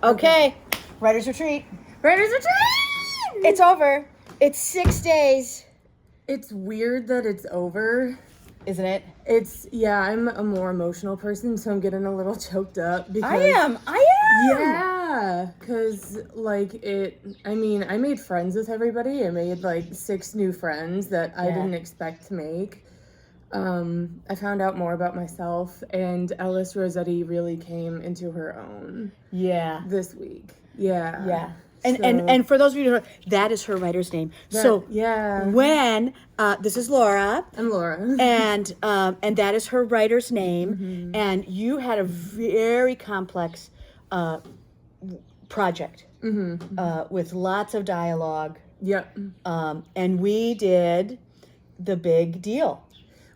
Okay. Writer's Retreat. Writer's Retreat! It's over. It's 6 days. It's weird that it's over. Isn't it? I'm a more emotional person, so I'm getting a little choked up because... I am. Yeah, because, I made friends with everybody. I made, 6 new friends that I didn't expect to make. I found out more about myself, and Ellis Rossetti really came into her own. Yeah. This week. Yeah. Yeah. And for those of you who don't know, that is her writer's name. When this is Laura. I'm Laura. And that is her writer's name. Mm-hmm. And you had a very complex project with lots of dialogue. Yep. And we did the big deal.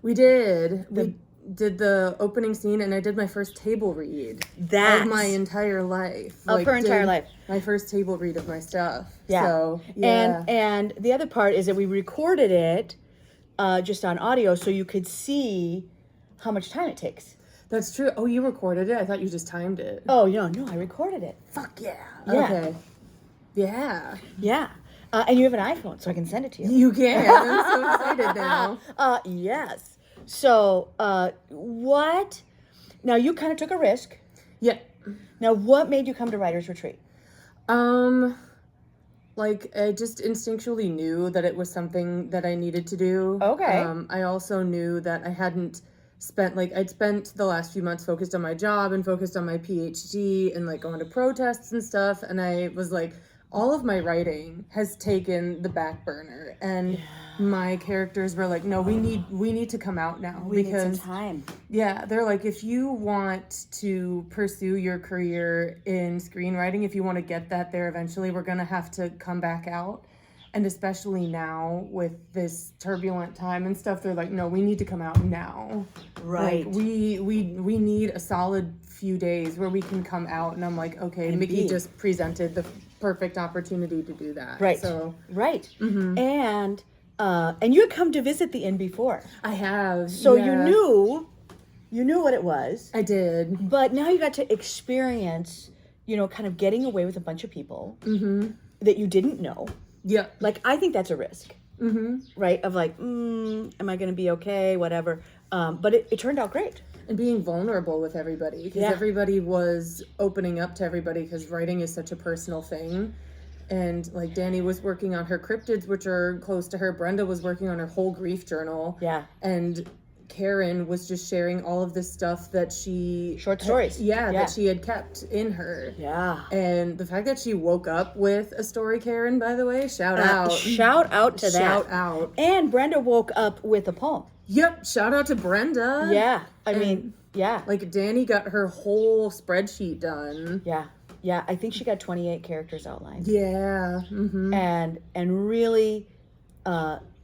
We did. We did the opening scene, and I did my first table read of my entire life. Of her entire life. My first table read of my stuff. Yeah. So, yeah. And the other part is that we recorded it just on audio so you could see how much time it takes. That's true. Oh, you recorded it? I thought you just timed it. Oh, no, I recorded it. Fuck yeah. Yeah. Okay. Yeah. Yeah. And you have an iPhone, so I can send it to you. You can. I'm so excited now. Yes. So, what? Now, you kind of took a risk. Yeah. Now, what made you come to Writer's Retreat? I just instinctually knew that it was something that I needed to do. Okay. I also knew that I hadn't I'd spent the last few months focused on my job and focused on my PhD and, going to protests and stuff, and I was all of my writing has taken the back burner, and my characters were no, we need to come out now. We need some time. Yeah, they're if you want to pursue your career in screenwriting, if you want to get that there eventually, we're going to have to come back out. And especially now with this turbulent time and stuff, they're no, we need to come out now. Right. We need a solid few days where we can come out. And I'm okay, Indeed. Mickey just presented the perfect opportunity to do that. Right. So right. Mm-hmm. And you had come to visit the inn before. I have. So you knew what it was. I did. But now you got to experience, kind of getting away with a bunch of people that you didn't know. Yeah. I think that's a risk. Mm-hmm. Right? Of am I going to be okay? Whatever. But it turned out great. And being vulnerable with everybody. Because everybody was opening up to everybody because writing is such a personal thing. And Danny was working on her cryptids, which are close to her. Brenda was working on her whole grief journal. Yeah. And Karen was just sharing all of this stuff that she... Short stories. That she had kept in her. Yeah. And the fact that she woke up with a story, Karen, by the way, shout out. Shout out to that. Shout out. And Brenda woke up with a poem. Yep, shout out to Brenda. Yeah, I mean, yeah. Danny got her whole spreadsheet done. Yeah, yeah. I think she got 28 characters outlined. Yeah. Mm-hmm. And really...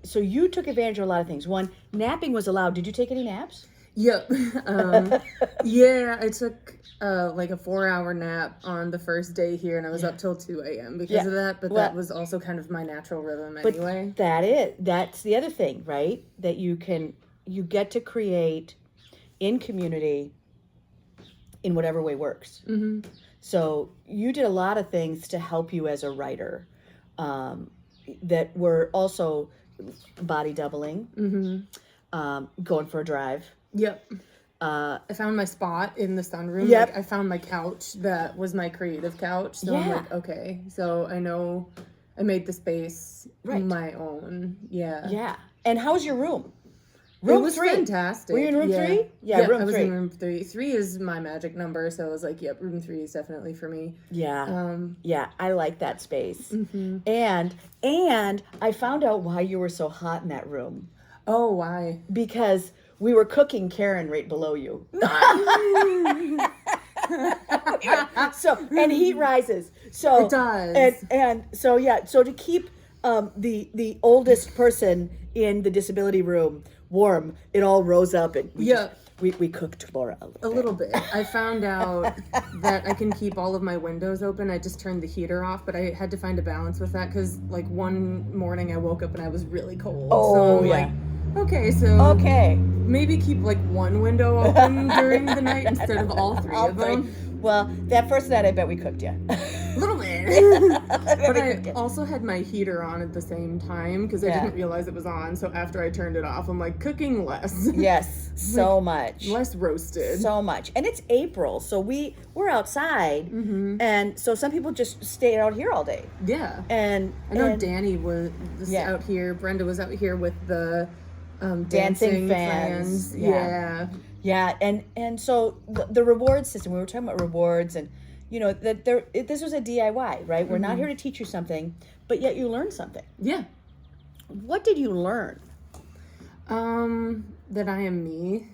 So you took advantage of a lot of things. One, napping was allowed. Did you take any naps? Yep. I took a 4-hour nap on the first day here, and I was up till 2 a.m. because of that. But that was also kind of my natural rhythm anyway. That's the other thing, right? That you get to create in community in whatever way works. Mm-hmm. So you did a lot of things to help you as a writer that were also body doubling, going for a drive. Yep. I found my spot in the sunroom. Yep. I found my couch that was my creative couch. So I'm okay. So I know I made the space my own. Yeah. Yeah. And how was your room? It was 3. Fantastic. Were you in room 3? Yeah, room 3. I was in room 3. 3 is my magic number, so I was room 3 is definitely for me. Yeah. I like that space. Mm-hmm. And I found out why you were so hot in that room. Oh, why? Because we were cooking Karen right below you. So, and heat rises. So it does. And so so to keep the oldest person in the disability room warm, it all rose up and we cooked Laura a little bit. I found out that I can keep all of my windows open. I just turned the heater off, but I had to find a balance with that because one morning I woke up and I was really cold. Oh, so I'm maybe keep one window open during the night instead of all 3 of them. Well, that first night, I bet we cooked you. A little bit. But I also had my heater on at the same time because I didn't realize it was on. So after I turned it off, I'm like, cooking less. Yes, so much. Less roasted. So much. And it's April, so we're outside. And so some people just stay out here all day. Yeah. And I know Danny was out here. Brenda was out here with the dancing fans. Yeah, and so the reward system, we were talking about rewards, and that this was a DIY, right? We're not here to teach you something, but yet you learned something. Yeah. What did you learn? That I am me.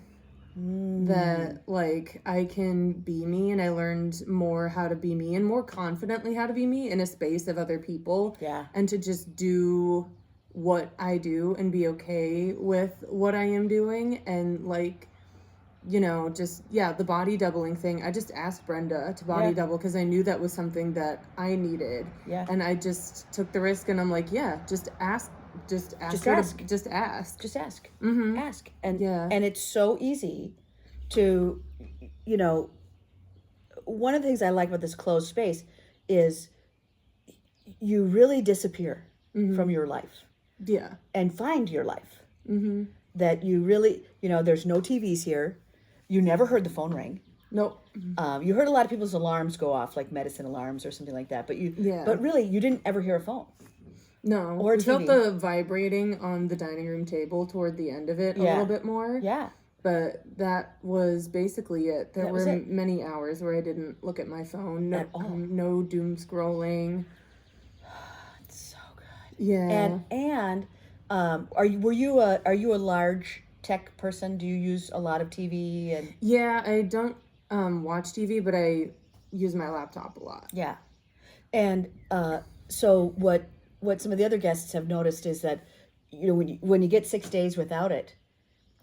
That like I can be me, and I learned more how to be me and more confidently how to be me in a space of other people. Yeah. And to just do what I do and be okay with what I am doing, and like the body doubling thing. I just asked Brenda to body double because I knew that was something that I needed. Yeah. And I just took the risk, and I'm like, just ask. Just ask. Ask. Ask. And yeah. And it's so easy to, one of the things I like about this closed space is you really disappear from your life. Yeah. And find your life. That you really, there's no TVs here. You never heard the phone ring. Nope. You heard a lot of people's alarms go off, like medicine alarms or something like that. But but really, you didn't ever hear a phone. No. Or I TV. felt the vibrating on the dining room table toward the end of it a little bit more. Yeah. But that was basically it. There were it. many hours where I didn't look at my phone. At all. No doom scrolling. It's so good. Yeah. And are you a large tech person? Do you use a lot of TV? And yeah, I don't watch TV, but I use my laptop a lot. Yeah. And so what some of the other guests have noticed is that when you get 6 days without it,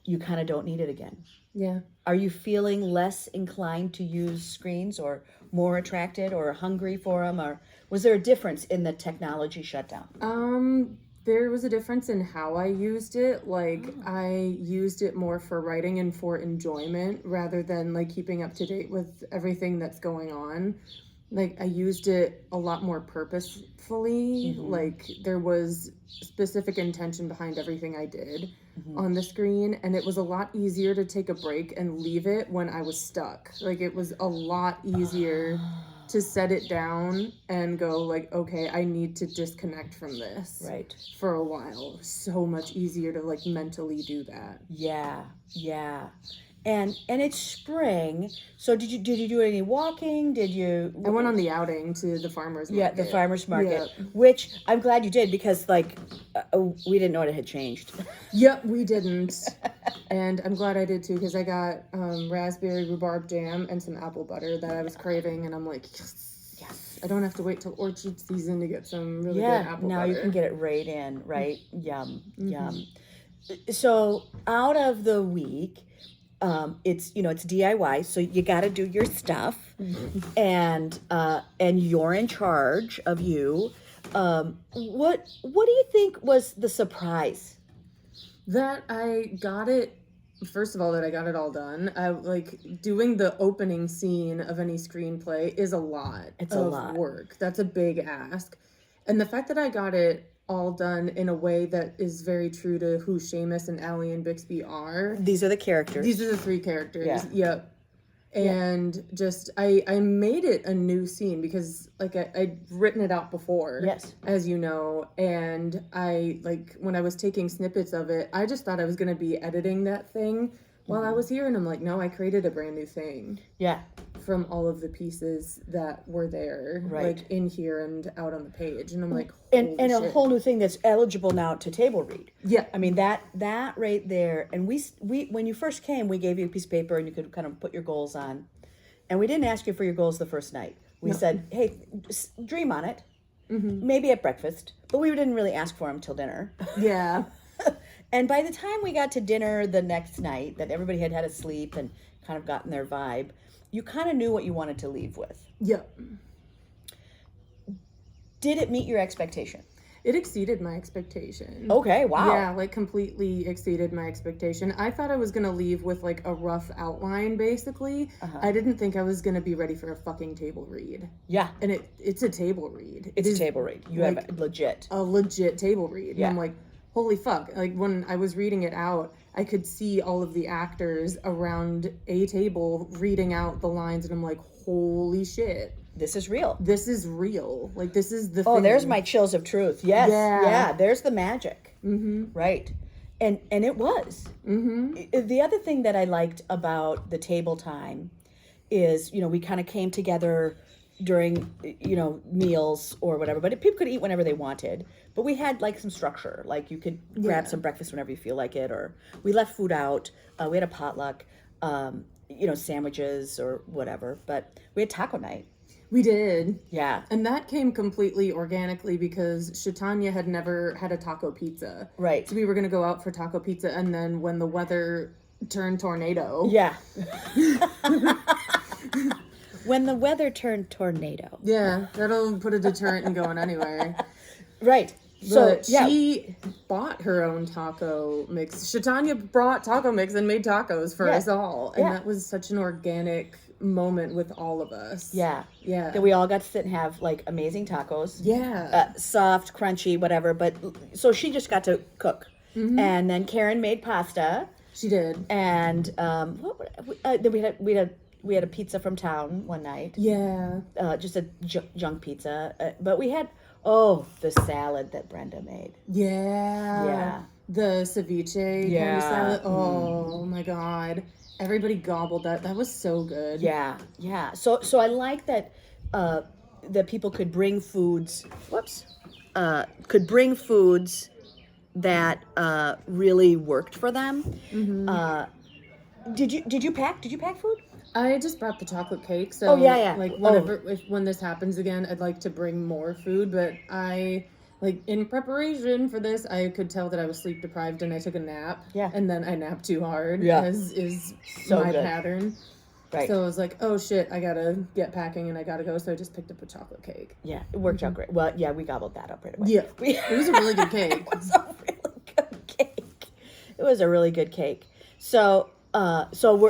you kind of don't need it again. Yeah. Are you feeling less inclined to use screens, or more attracted or hungry for them, or was there a difference in the technology shutdown? There was a difference in how I used it. Like, I used it more for writing and for enjoyment rather than like keeping up to date with everything that's going on. Like, I used it a lot more purposefully. Like, there was specific intention behind everything I did on the screen, and it was a lot easier to take a break and leave it when I was stuck. Like, it was a lot easier to set it down and go like, okay, I need to disconnect from this for a while. So much easier to like mentally do that. Yeah. And it's spring, so did you do any walking? I went on the outing to the farmers market. Yeah, the farmers market, which I'm glad you did, because like we didn't know it had changed. Yep, we didn't. And I'm glad I did too, because I got raspberry rhubarb jam and some apple butter that I was craving, and I'm like, yes. I don't have to wait till orchard season to get some really good apple butter. Now you can get it right in, right? Yum. So out of the week, it's DIY, so you got to do your stuff, and you're in charge of you. What do you think was the surprise? That I got it. First of all, that I got it all done. I like doing the opening scene of any screenplay is a lot. It's a lot work. That's a big ask, and the fact that I got it all done in a way that is very true to who Seamus and Allie and Bixby are. These are the characters. These are the three characters. Yeah. Yep. And just, I made it a new scene because, like, I'd written it out before. Yes. As you know. And I, like, when I was taking snippets of it, I just thought I was going to be editing that thing while I was here. And I'm like, no, I created a brand new thing. Yeah. From all of the pieces that were there, like in here and out on the page, and I'm like, and a whole new thing that's eligible now to table read. Yeah, I mean that right there. And we when you first came, we gave you a piece of paper and you could kind of put your goals on, and we didn't ask you for your goals the first night. We said, hey, dream on it, maybe at breakfast, but we didn't really ask for them till dinner. Yeah. And by the time we got to dinner the next night, that everybody had had a sleep and kind of gotten their vibe, you kind of knew what you wanted to leave with. Yep. Did it meet your expectation? It exceeded my expectation. Okay, wow. Yeah, like completely exceeded my expectation. I thought I was gonna leave with like a rough outline, basically. I didn't think I was gonna be ready for a fucking table read. Yeah. And it's a table read. It's a table read. You like have legit. a legit table read. Yeah. And I'm like, holy fuck. Like when I was reading it out, I could see all of the actors around a table reading out the lines, and I'm like, holy shit. This is real. This is real. Like, this is the Oh, thing. there's my chills of truth. Yes. Yeah. Yeah, there's the magic. Mm-hmm. Right. And it was. Mm-hmm. The other thing that I liked about the table time is, we kind of came together during, meals or whatever, but people could eat whenever they wanted. But we had like some structure, like you could grab some breakfast whenever you feel like it, or we left food out. We had a potluck, sandwiches or whatever, but we had taco night. We did. Yeah. And that came completely organically because Shatanya had never had a taco pizza. Right. So we were going to go out for taco pizza, and then when the weather turned tornado. Yeah. When the weather turned tornado. Yeah, that'll put a deterrent in going anywhere. Right. So But she bought her own taco mix. Shatanya brought taco mix and made tacos for us all. And that was such an organic moment with all of us. Yeah. Yeah. That we all got to sit and have like amazing tacos. Yeah. Soft, crunchy, whatever. But so she just got to cook. Mm-hmm. And then Karen made pasta. She did. And then we had a pizza from town one night. Yeah. Just a junk pizza. But we had the salad that Brenda made. Yeah. Yeah. The ceviche kind of salad. Oh my God. Everybody gobbled that. That was so good. Yeah. Yeah. So I like that that people could bring foods. Could bring foods that really worked for them. Mm-hmm. Did you pack food? I just brought the chocolate cake, so like when this happens again, I'd like to bring more food, but in preparation for this, I could tell that I was sleep deprived and I took a nap. Yeah. And then I napped too hard, as is so my good. pattern. Right. So I was like, oh shit, I gotta get packing and I gotta go, so I just picked up a chocolate cake. Yeah, it worked out great. Well, yeah, we gobbled that up right away. Yeah. It was a really good cake. It was a really good cake. It was a really good cake. So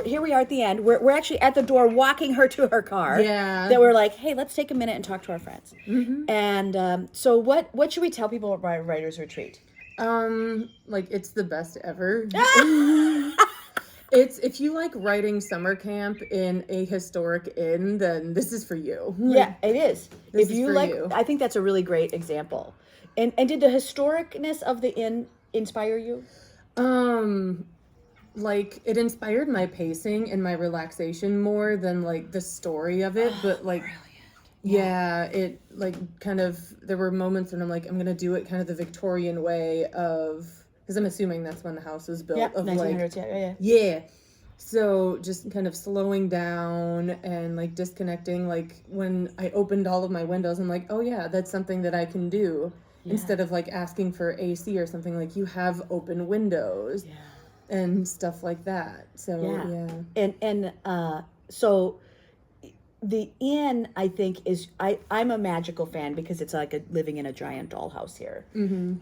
here we are at the end. We're actually at the door walking her to her car. Yeah. That we're like, hey, let's take a minute and talk to our friends. Mm-hmm. And so what should we tell people about Writers Retreat? It's the best ever. If you like writing summer camp in a historic inn, then this is for you. Yeah, it is. This is for you. I think that's a really great example. And did the historicness of the inn inspire you? It inspired my pacing and my relaxation more than the story of it, but brilliant. Yeah, it there were moments when I'm like, I'm gonna do it kind of the Victorian way of, because I'm assuming that's when the house was built. Yeah, of 1900s. Yeah. So just kind of slowing down and disconnecting. When I opened all of my windows, I'm like, oh yeah, that's something that I can do. Yeah. Instead of asking for AC or something, you have open windows. Yeah. And stuff like that. So yeah. So the inn, I think, is I'm a magical fan because it's like living in a giant dollhouse here. Mm-hmm.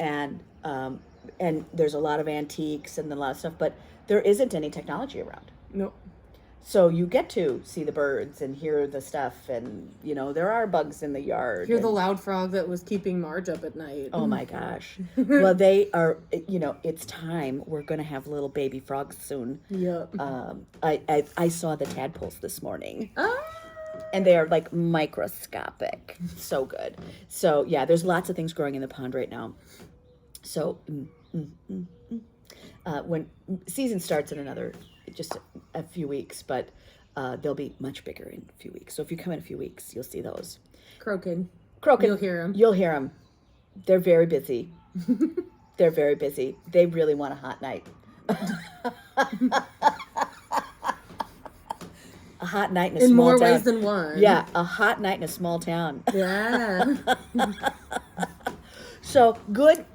And there's a lot of antiques and a lot of stuff, but there isn't any technology around. Nope. So you get to see the birds and hear the stuff, and there are bugs in the yard. Hear the loud frog that was keeping Marge up at night. Oh my gosh. Well, they are. It's time. We're gonna have little baby frogs soon. Yep. I saw the tadpoles this morning. Ah. And they are microscopic. So good. So yeah, there's lots of things growing in the pond right now. So when season starts in just a few weeks, but they'll be much bigger in a few weeks. So if you come in a few weeks, you'll see those. Croaking. You'll hear them. They're very busy. They're very busy. They really want a hot night. A hot night in a small town. In more ways than one. Yeah, a hot night in a small town. Yeah. So good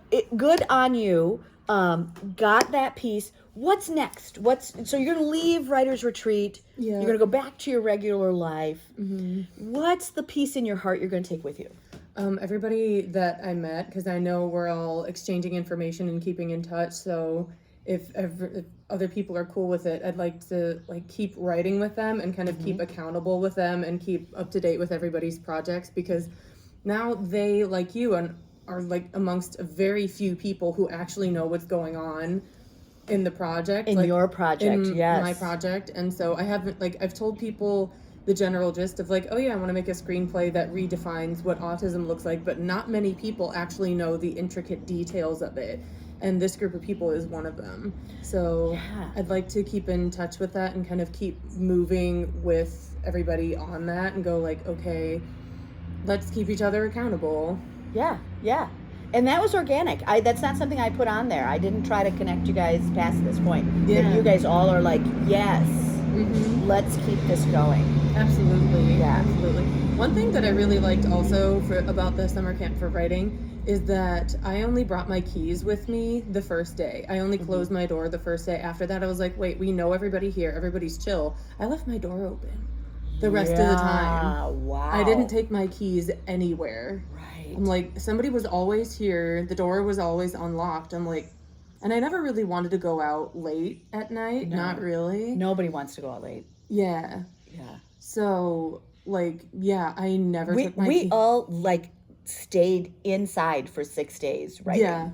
on you. Got that piece. What's next? So you're gonna leave Writers Retreat. Yeah. You're gonna go back to your regular life. Mm-hmm. What's the piece in your heart you're gonna take with you? Everybody that I met, because I know we're all exchanging information and keeping in touch. So if other people are cool with it, I'd like to like keep writing with them and kind of keep accountable with them and keep up to date with everybody's projects, because now they, like you, and are like amongst a very few people who actually know what's going on in the project, In like, your project, in yes. my project. And so I haven't, like, I've told people the general gist of like, oh yeah, I want to make a screenplay that redefines what autism looks like, but not many people actually know the intricate details of it, and this group of people is one of them. So Yeah. I'd like to keep in touch with that and kind of keep moving with everybody on that and go like, okay, let's keep each other accountable. Yeah, yeah. And that was organic. That's not something I put on there. I didn't try to connect you guys past this point. Yeah. You guys all are like, yes, let's keep this going. Absolutely. Yeah. Absolutely. One thing that I really liked also about the summer camp for writing is that I only brought my keys with me the first day. I only closed my door the first day. After that, I was like, wait, we know everybody here. Everybody's chill. I left my door open the rest of the time. Wow. I didn't take my keys anywhere. Right. I'm like, somebody was always here. The door was always unlocked. I'm like, and I never really wanted to go out late at night. No. Not really. Nobody wants to go out late. Yeah. Yeah. So, like, yeah, I never took my We keys. all like stayed inside for 6 days, right? Yeah.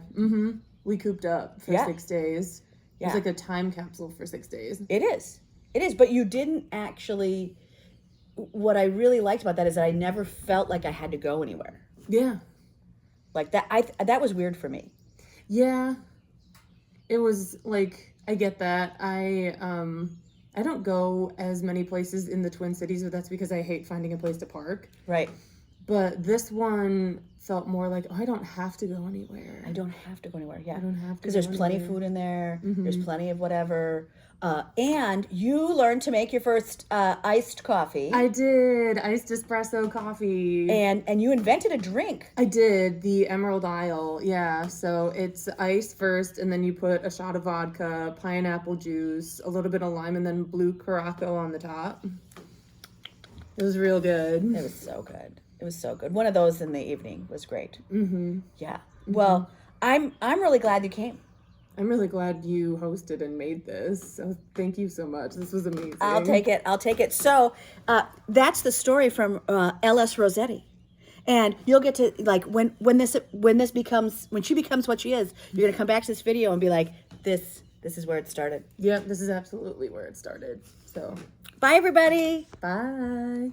We cooped up for Yeah. 6 days. Yeah. It's like a time capsule for 6 days. It is. It is. But you didn't actually. What I really liked about that is that I never felt like I had to go anywhere. Yeah. Like that. That was weird for me. Yeah. It was like, I get that. I don't go as many places in the Twin Cities, but that's because I hate finding a place to park. Right. But this one felt more like, oh, I don't have to go anywhere. I don't have to go anywhere. Yeah. I don't have to. Because there's plenty of food in there. There's plenty of whatever. And you learned to make your first iced coffee. I did. Iced espresso coffee. And you invented a drink. I did. The Emerald Isle. Yeah. So it's ice first, and then you put a shot of vodka, pineapple juice, a little bit of lime, and then blue Curaçao on the top. It was real good. It was so good. It was so good. One of those in the evening was great. Yeah. Well, I'm really glad you came. I'm really glad you hosted and made this. So thank you so much. This was amazing. I'll take it. So that's the story from L.S. Rossetti. And you'll get to, like, when she becomes what she is, you're going to come back to this video and be like, this is where it started. Yep, this is absolutely where it started. So bye, everybody. bye.